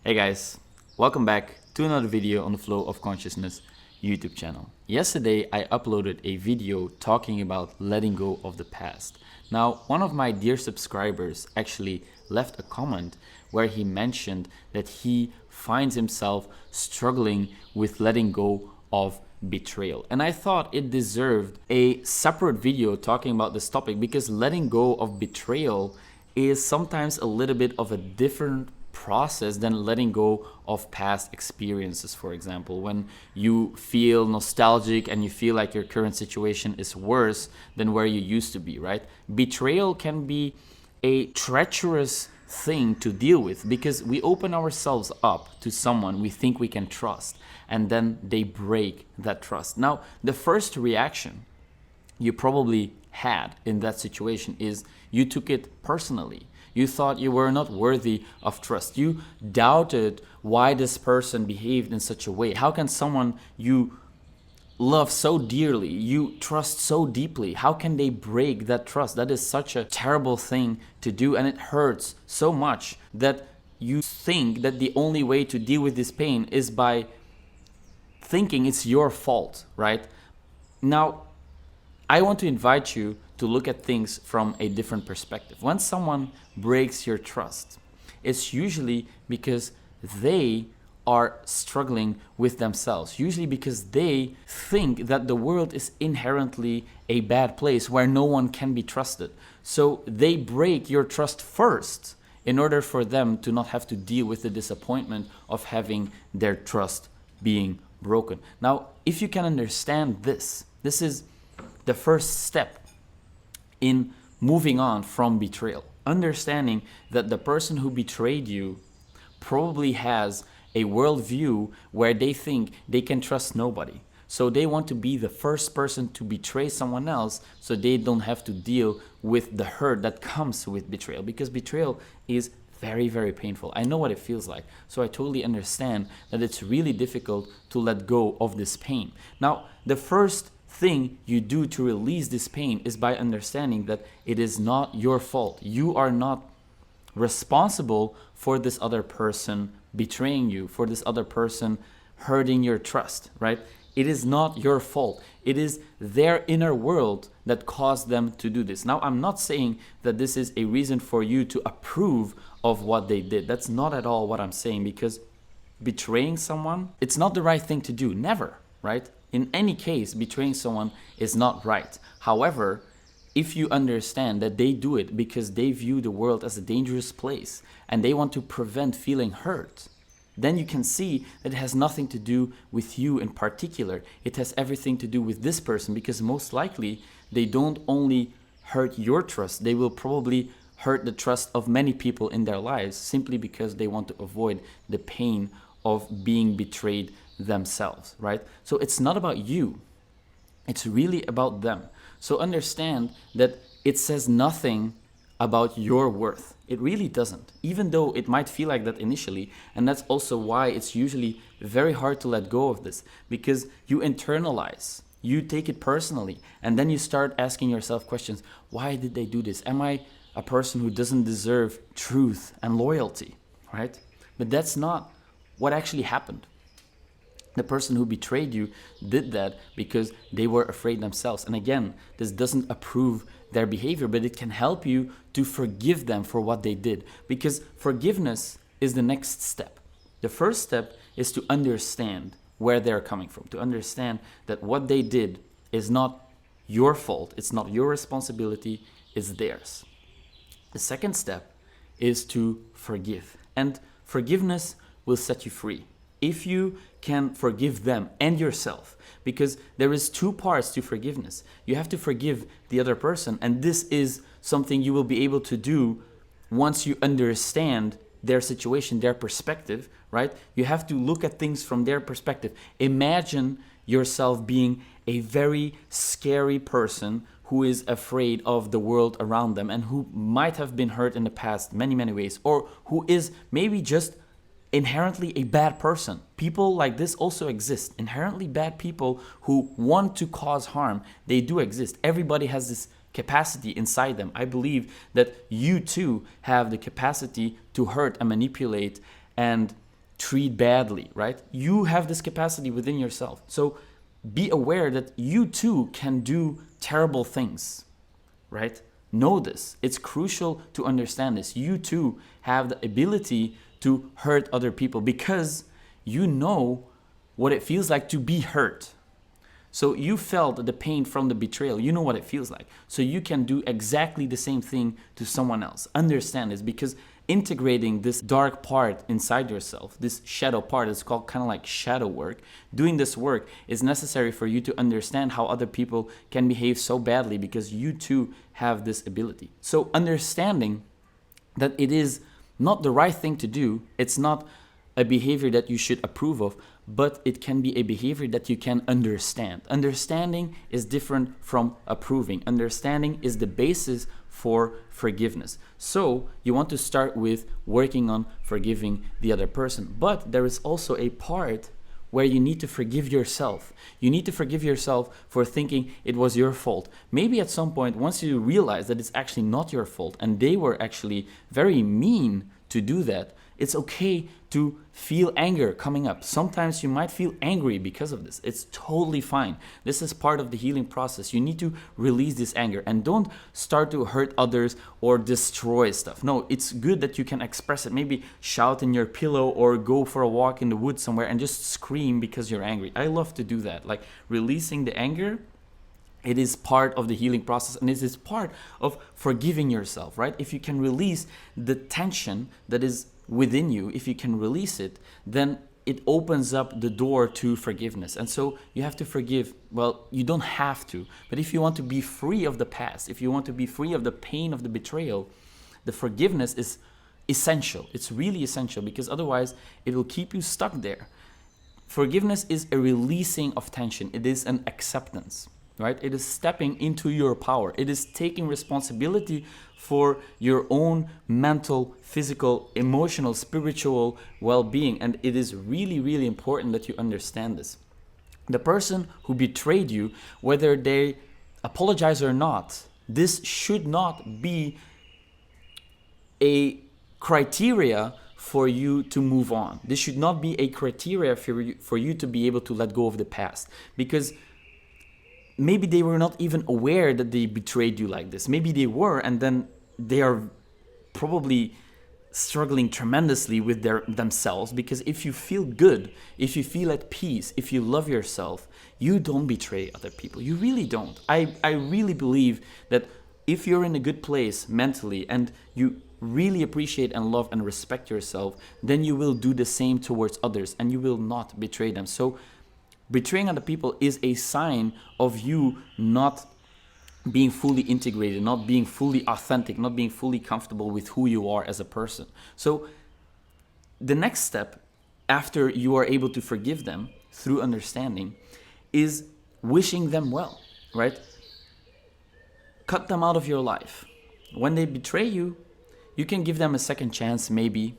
Hey guys, welcome back to another video on the Flow of Consciousness YouTube channel. Yesterday I uploaded a video talking about letting go of the past. Now, one of my dear subscribers actually left a comment where he mentioned that he finds himself struggling with letting go of betrayal. And I thought it deserved a separate video talking about this topic because letting go of betrayal is sometimes a little bit of a different process than letting go of past experiences. For example, when you feel nostalgic and you feel like your current situation is worse than where you used to be, right? Betrayal can be a treacherous thing to deal with because we open ourselves up to someone we think we can trust and then they break that trust. Now, the first reaction you probably had in that situation is you took it personally. You thought you were not worthy of trust. You doubted why this person behaved in such a way. How can someone you love so dearly, you trust so deeply, how can they break that trust? That is such a terrible thing to do, and it hurts so much that you think that the only way to deal with this pain is by thinking it's your fault, right? Now, I want to invite you to look at things from a different perspective. When someone breaks your trust, it's usually because they are struggling with themselves, usually because they think that the world is inherently a bad place where no one can be trusted. So they break your trust first in order for them to not have to deal with the disappointment of having their trust being broken. Now, if you can understand this, this is the first step in moving on from betrayal. Understanding that the person who betrayed you probably has a worldview where they think they can trust nobody. So they want to be the first person to betray someone else so they don't have to deal with the hurt that comes with betrayal, because betrayal is very, very painful. I know what it feels like. So I totally understand that it's really difficult to let go of this pain. Now, the first thing you do to release this pain is by understanding that it is not your fault. You are not responsible for this other person betraying you, for this other person hurting your trust, right? It is not your fault. It is their inner world that caused them to do this. Now, I'm not saying that this is a reason for you to approve of what they did. That's not at all what I'm saying, because betraying someone, it's not the right thing to do. Never, right? In any case, betraying someone is not right. However, if you understand that they do it because they view the world as a dangerous place and they want to prevent feeling hurt, then you can see that it has nothing to do with you in particular. It has everything to do with this person, because most likely they don't only hurt your trust, they will probably hurt the trust of many people in their lives simply because they want to avoid the pain of being betrayed themselves, right? So it's not about you. It's really about them. So understand that it says nothing about your worth. It really doesn't, even though it might feel like that initially. And that's also why it's usually very hard to let go of this, because you internalize, you take it personally, and then you start asking yourself questions. Why did they do this? Am I a person who doesn't deserve truth and loyalty, right? But that's not what actually happened. The person who betrayed you did that because they were afraid themselves. And again, this doesn't approve their behavior, but it can help you to forgive them for what they did, because forgiveness is the next step. The first step is to understand where they're coming from, to understand that what they did is not your fault, it's not your responsibility, it's theirs. The second step is to forgive, and forgiveness will set you free if you can forgive them and yourself, because there is two parts to forgiveness. You have to forgive the other person, and this is something you will be able to do once you understand their situation, their perspective, right? You have to look at things from their perspective. Imagine yourself being a very scary person who is afraid of the world around them and who might have been hurt in the past many, many ways, or who is maybe just inherently a bad person. People like this also exist. Inherently bad people who want to cause harm, they do exist. Everybody has this capacity inside them. I believe that you too have the capacity to hurt and manipulate and treat badly, right? You have this capacity within yourself. So be aware that you too can do terrible things, right? Know this. It's crucial to understand this. You too have the ability to hurt other people because you know what it feels like to be hurt. So you felt the pain from the betrayal. You know what it feels like. So you can do exactly the same thing to someone else. Understand this, because integrating this dark part inside yourself, this shadow part, is called kind of like shadow work. Doing this work is necessary for you to understand how other people can behave so badly, because you too have this ability. So understanding that it is not the right thing to do, it's not a behavior that you should approve of, but it can be a behavior that you can understand. Understanding is different from approving. Understanding is the basis for forgiveness. So you want to start with working on forgiving the other person. But there is also a part where you need to forgive yourself. You need to forgive yourself for thinking it was your fault. Maybe at some point, once you realize that it's actually not your fault and they were actually very mean to do that, it's okay to feel anger coming up. Sometimes you might feel angry because of this. It's totally fine. This is part of the healing process. You need to release this anger and don't start to hurt others or destroy stuff. No, it's good that you can express it. Maybe shout in your pillow or go for a walk in the woods somewhere and just scream because you're angry. I love to do that. Like releasing the anger, it is part of the healing process, and it is part of forgiving yourself, right? If you can release the tension that is within you, if you can release it, then it opens up the door to forgiveness. And so you have to forgive. Well, you don't have to, but if you want to be free of the past, if you want to be free of the pain of the betrayal, the forgiveness is essential. It's really essential, because otherwise it will keep you stuck there. Forgiveness is a releasing of tension. It is an acceptance, right? It is stepping into your power. It is taking responsibility for your own mental, physical, emotional, spiritual well-being. And it is really, really important that you understand this. The person who betrayed you, whether they apologize or not, this should not be a criteria for you to move on. This should not be a criteria for you to be able to let go of the past, because maybe they were not even aware that they betrayed you like this. Maybe they were, and then they are probably struggling tremendously with themselves, because if you feel good, if you feel at peace, if you love yourself, you don't betray other people. You really don't. I really believe that if you're in a good place mentally and you really appreciate and love and respect yourself, then you will do the same towards others and you will not betray them. So betraying other people is a sign of you not being fully integrated, not being fully authentic, not being fully comfortable with who you are as a person. So the next step, after you are able to forgive them through understanding, is wishing them well, right? Cut them out of your life. When they betray you, you can give them a second chance, maybe,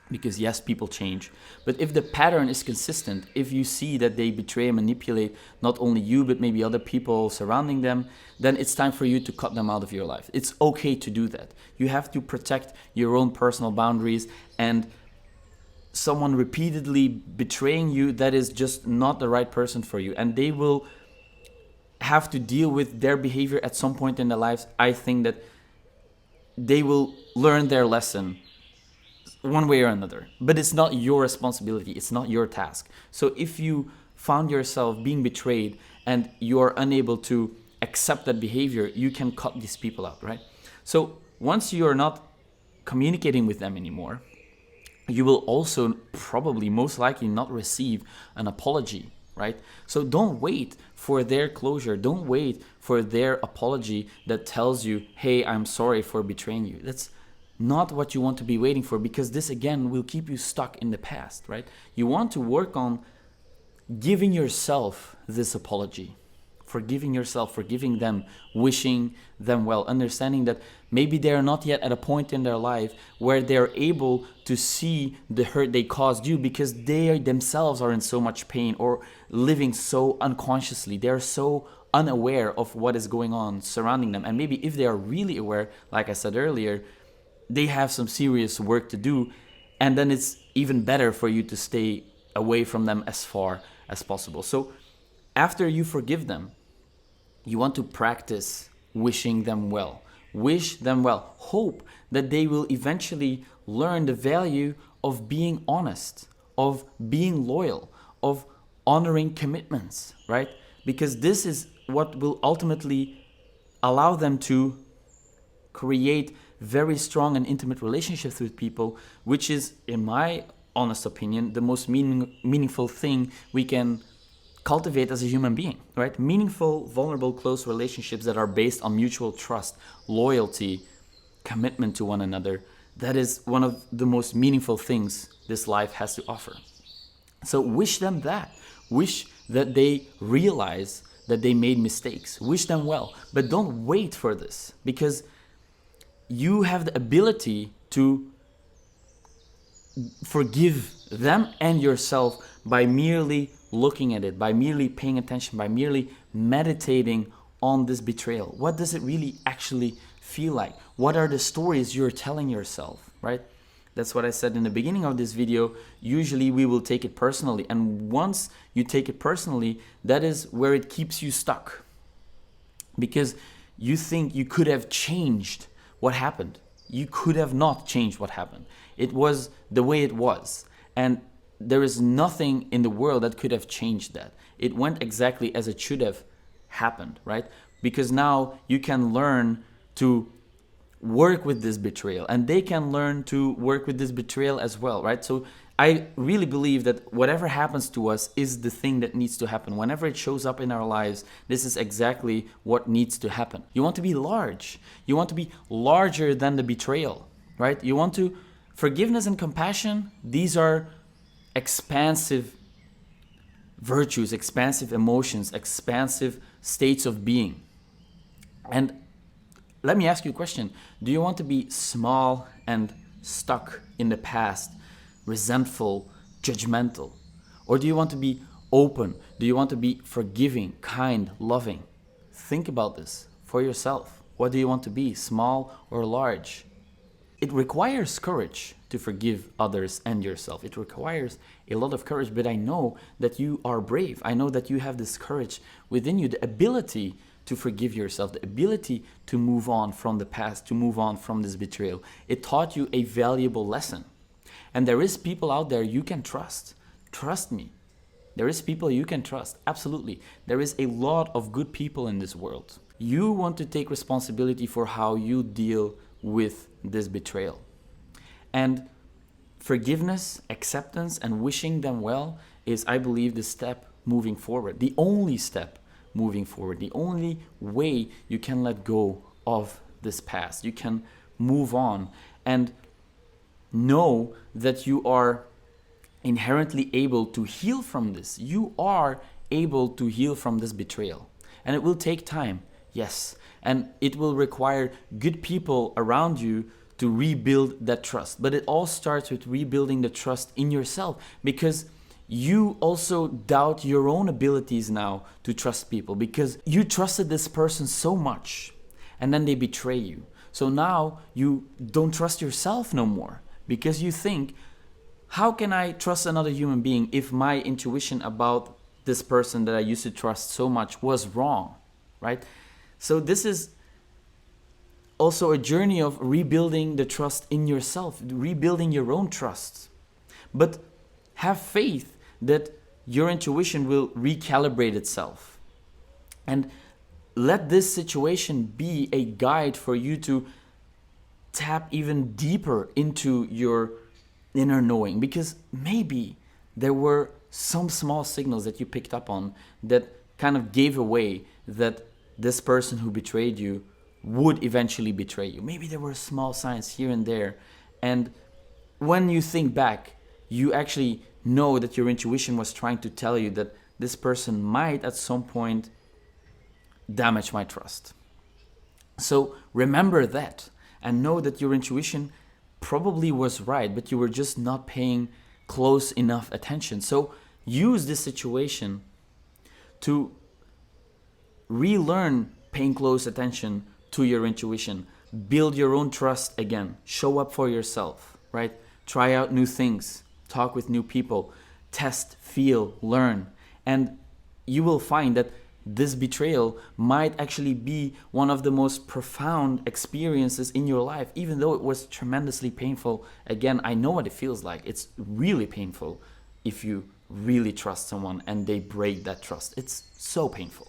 because yes, people change. But if the pattern is consistent, if you see that they betray and manipulate not only you, but maybe other people surrounding them, then it's time for you to cut them out of your life. It's okay to do that. You have to protect your own personal boundaries, and someone repeatedly betraying you, that is just not the right person for you. And they will have to deal with their behavior at some point in their lives. I think that they will learn their lesson one way or another, but it's not your responsibility. It's not your task. So if you found yourself being betrayed and you are unable to accept that behavior, you can cut these people out, right? So once you are not communicating with them anymore, you will also probably most likely not receive an apology, right? So don't wait for their closure. Don't wait for their apology that tells you, hey, I'm sorry for betraying you. That's not what you want to be waiting for, because this again will keep you stuck in the past, right? You want to work on giving yourself this apology, forgiving yourself, forgiving them, wishing them well, understanding that maybe they're not yet at a point in their life where they're able to see the hurt they caused you, because they themselves are in so much pain or living so unconsciously. They're so unaware of what is going on surrounding them. And maybe if they are really aware, like I said earlier, they have some serious work to do. And then it's even better for you to stay away from them as far as possible. So after you forgive them, you want to practice wishing them well. Wish them well. Hope that they will eventually learn the value of being honest, of being loyal, of honoring commitments, right? Because this is what will ultimately allow them to create very strong and intimate relationships with people, which is, in my honest opinion, the most meaningful thing we can cultivate as a human being, right? Meaningful, vulnerable, close relationships that are based on mutual trust, loyalty, commitment to one another. That is one of the most meaningful things this life has to offer. So wish them that. Wish that they realize that they made mistakes. Wish them well. But don't wait for this, because you have the ability to forgive them and yourself by merely looking at it, by merely paying attention, by merely meditating on this betrayal. What does it really actually feel like? What are the stories you're telling yourself, right? That's what I said in the beginning of this video. Usually we will take it personally. And once you take it personally, that is where it keeps you stuck. Because you think you could have changed what happened. You could have not changed what happened. It was the way it was. And there is nothing in the world that could have changed that. It went exactly as it should have happened, right? Because now you can learn to work with this betrayal, and they can learn to work with this betrayal as well, right? So I really believe that whatever happens to us is the thing that needs to happen. Whenever it shows up in our lives, this is exactly what needs to happen. You want to be large. You want to be larger than the betrayal, right? You want to, forgiveness and compassion, these are expansive virtues, expansive emotions, expansive states of being. And let me ask you a question. Do you want to be small and stuck in the past, resentful, judgmental? Or do you want to be open? Do you want to be forgiving, kind, loving? Think about this for yourself. What do you want to be, small or large? It requires courage to forgive others and yourself. It requires a lot of courage, but I know that you are brave. I know that you have this courage within you, the ability to forgive yourself, the ability to move on from the past, to move on from this betrayal. It taught you a valuable lesson. And there is people out there you can trust. Trust me. There is people you can trust. Absolutely. There is a lot of good people in this world. You want to take responsibility for how you deal with this betrayal. And forgiveness, acceptance, and wishing them well is, I believe, the step moving forward. The only step moving forward. The only way you can let go of this past. You can move on and know that you are inherently able to heal from this. You are able to heal from this betrayal. And it will take time, yes. And it will require good people around you to rebuild that trust. But it all starts with rebuilding the trust in yourself, because you also doubt your own abilities now to trust people, because you trusted this person so much and then they betray you. So now you don't trust yourself no more, because you think, how can I trust another human being if my intuition about this person that I used to trust so much was wrong, right? So this is also a journey of rebuilding the trust in yourself, rebuilding your own trust. But have faith that your intuition will recalibrate itself. And let this situation be a guide for you to tap even deeper into your inner knowing, because maybe there were some small signals that you picked up on that kind of gave away that this person who betrayed you would eventually betray you. Maybe there were small signs here and there. And when you think back, you actually know that your intuition was trying to tell you that this person might at some point damage my trust. So remember that and know that your intuition probably was right, but you were just not paying close enough attention. So use this situation to relearn paying close attention to your intuition. Build your own trust again. Show up for yourself, right? Try out new things. talk with new people, test, feel, learn. And you will find that this betrayal might actually be one of the most profound experiences in your life, even though it was tremendously painful. Again, I know what it feels like. It's really painful if you really trust someone and they break that trust. It's so painful.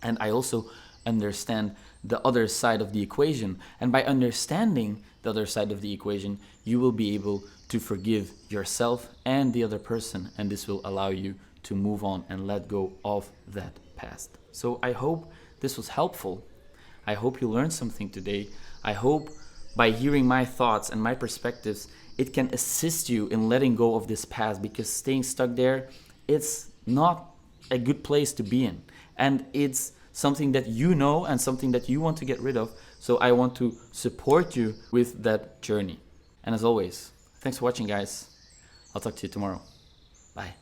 And I also understand the other side of the equation. And by understanding the other side of the equation, you will be able to forgive yourself and the other person. And this will allow you to move on and let go of that past. So I hope this was helpful. I hope you learned something today. I hope by hearing my thoughts and my perspectives, it can assist you in letting go of this past, because staying stuck there, it's not a good place to be in. And it's something that you know and something that you want to get rid of. So I want to support you with that journey. And as always, thanks for watching, guys. I'll talk to you tomorrow. Bye.